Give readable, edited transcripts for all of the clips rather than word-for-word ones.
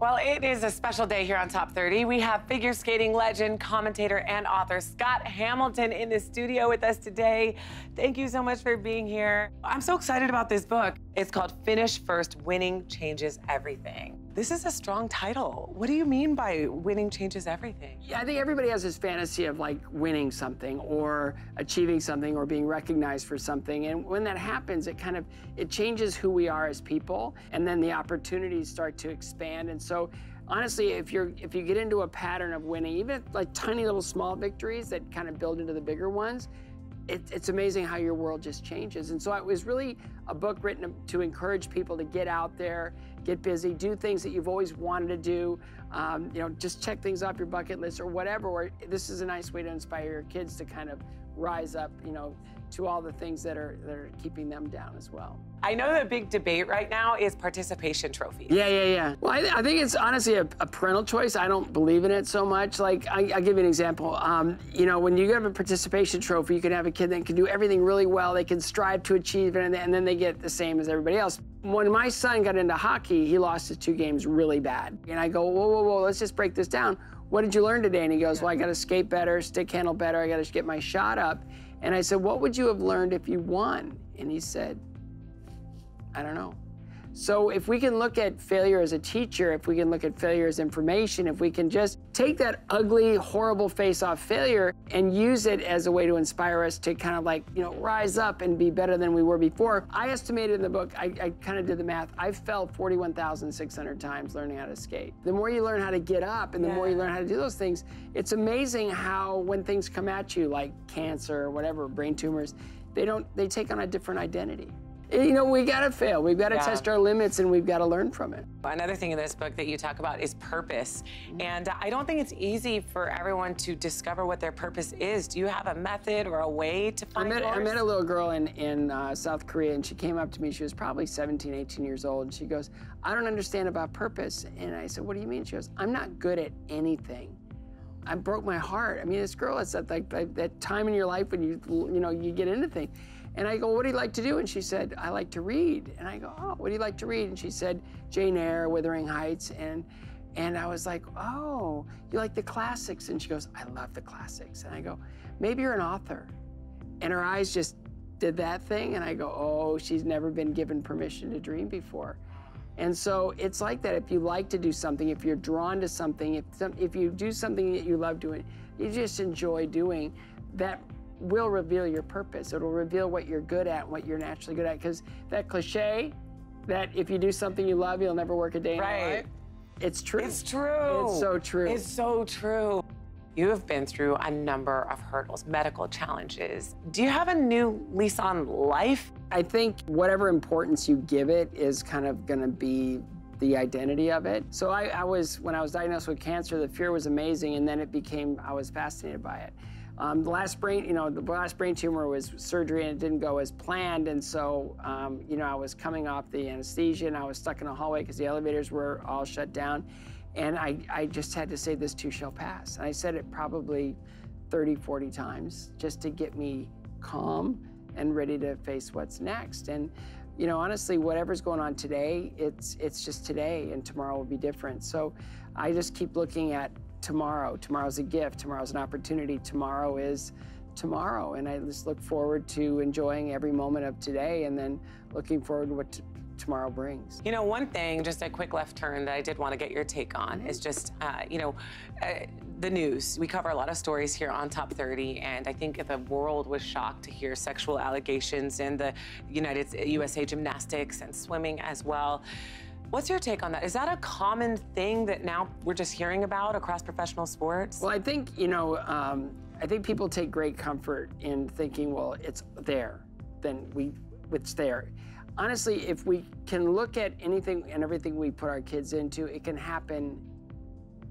Well, it is a special day here on Top 30. We have figure skating legend, commentator, and author Scott Hamilton in the studio with us today. Thank you so much for being here. I'm so excited about this book. It's called Finish First, Winning Changes Everything. This is a strong title. What do you mean by winning changes everything? Yeah, I think everybody has this fantasy of like winning something or achieving something or being recognized for something. And when that happens, it changes who we are as people. And then the opportunities start to expand. And so honestly, if you get into a pattern of winning, even like tiny little small victories that kind of build into the bigger ones, it's amazing how your world just changes. And so it was really a book written to encourage people to get out there, get busy, do things that you've always wanted to do, just check things off your bucket list or whatever. Or this is a nice way to inspire your kids to kind of rise up, to all the things that are keeping them down as well. I know the big debate right now is participation trophies. Yeah. Well, I think it's honestly a parental choice. I don't believe in it so much. Like, I'll give you an example. When you have a participation trophy, you can have a kid that can do everything really well. They can strive to achieve it, and then they get the same as everybody else. When my son got into hockey, he lost his 2 games really bad. And I go, whoa, let's just break this down. What did you learn today? And he goes, well, I got to skate better, stick handle better. I got to get my shot up. And I said, what would you have learned if you won? And he said, I don't know. So if we can look at failure as a teacher, if we can look at failure as information, if we can just take that ugly, horrible face-off failure and use it as a way to inspire us to kind of rise up and be better than we were before. I estimated in the book, I kind of did the math, I fell 41,600 times learning how to skate. The more you learn how to get up and the more you learn how to do those things, it's amazing how when things come at you, like cancer or whatever, brain tumors, they take on a different identity. We gotta fail. We've gotta test our limits and we've gotta learn from it. Another thing in this book that you talk about is purpose. And I don't think it's easy for everyone to discover what their purpose is. Do you have a method or a way to find yours? I met a little girl in South Korea, and she came up to me. She was probably 17, 18 years old. And she goes, I don't understand about purpose. And I said, what do you mean? She goes, I'm not good at anything. I broke my heart. I mean, this girl, it's that time in your life when you get into things. And I go, what do you like to do? And she said, I like to read. And I go, oh, what do you like to read? And she said, Jane Eyre, Wuthering Heights. And I was like, oh, you like the classics? And she goes, I love the classics. And I go, maybe you're an author. And her eyes just did that thing. And I go, oh, she's never been given permission to dream before. And so it's like that. If you like to do something, if you're drawn to something, if you do something that you love doing, you just enjoy doing, that will reveal your purpose. It'll reveal what you're good at, what you're naturally good at. Because that cliche, that if you do something you love, you'll never work a day in your life, it's true. It's true. It's so true. It's so true. You have been through a number of hurdles, medical challenges. Do you have a new lease on life? I think whatever importance you give it is kind of gonna be the identity of it. So when I was diagnosed with cancer, the fear was amazing, and then I was fascinated by it. The last brain tumor was surgery, and it didn't go as planned. And so, I was coming off the anesthesia, and I was stuck in a hallway because the elevators were all shut down. And I just had to say, this too shall pass. And I said it probably 30, 40 times just to get me calm and ready to face what's next. And, honestly, whatever's going on today, it's just today, and tomorrow will be different. So I just keep looking at tomorrow. Tomorrow's a gift. Tomorrow's an opportunity. Tomorrow is tomorrow. And I just look forward to enjoying every moment of today and then looking forward to what tomorrow brings. One thing, just a quick left turn that I did want to get your take on is just, the news. We cover a lot of stories here on Top 30, and I think the world was shocked to hear sexual allegations in the USA Gymnastics and swimming as well. What's your take on that? Is that a common thing that now we're just hearing about across professional sports? Well, I think, I think people take great comfort in thinking, well, it's there, then it's there. Honestly, if we can look at anything and everything we put our kids into, it can happen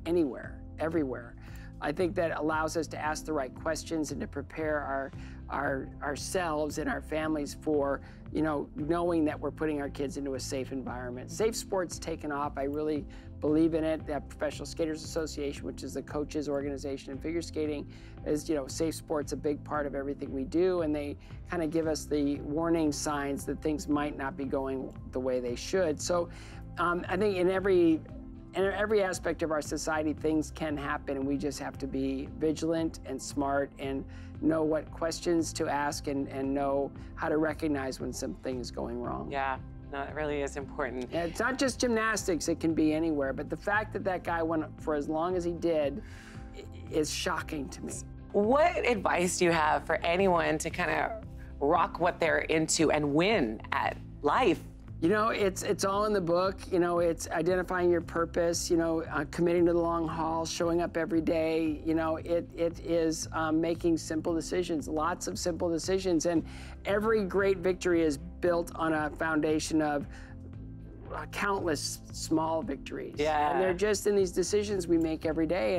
anywhere, everywhere. I think that allows us to ask the right questions and to prepare ourselves and our families for, knowing that we're putting our kids into a safe environment. Safe sports taken off. I really believe in it. That Professional Skaters Association, which is the coaches organization in figure skating, is, safe sports a big part of everything we do, and they kind of give us the warning signs that things might not be going the way they should. So I think in every in every aspect of our society, things can happen, and we just have to be vigilant and smart and know what questions to ask and know how to recognize when something is going wrong. Yeah, no, it really is important. Yeah, it's not just gymnastics, it can be anywhere, but the fact that that guy went for as long as he did is shocking to me. What advice do you have for anyone to kind of rock what they're into and win at life? You know, it's all in the book. You know, it's identifying your purpose, you know, committing to the long haul, showing up every day. You know, it is making simple decisions, lots of simple decisions. And every great victory is built on a foundation of countless small victories. Yeah. And they're just in these decisions we make every day.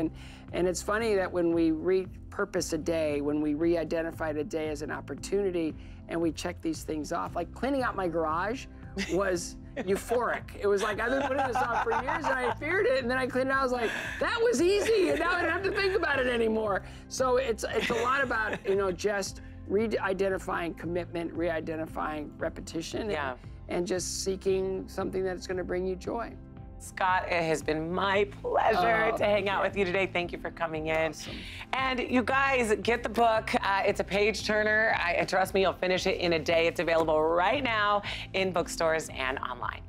And it's funny that when we repurpose a day, when we re-identify a day as an opportunity, and we check these things off, like cleaning out my garage was euphoric. It was like, I've been putting this off for years and I feared it, and then I cleaned it out. I was like, that was easy, and now I don't have to think about it anymore. So it's a lot about, you know, just re-identifying commitment, re-identifying repetition, and just seeking something that's going to bring you joy. Scott, it has been my pleasure to hang out with you today. Thank you for coming in. Awesome. And you guys, get the book. It's a page turner. Trust me, you'll finish it in a day. It's available right now in bookstores and online.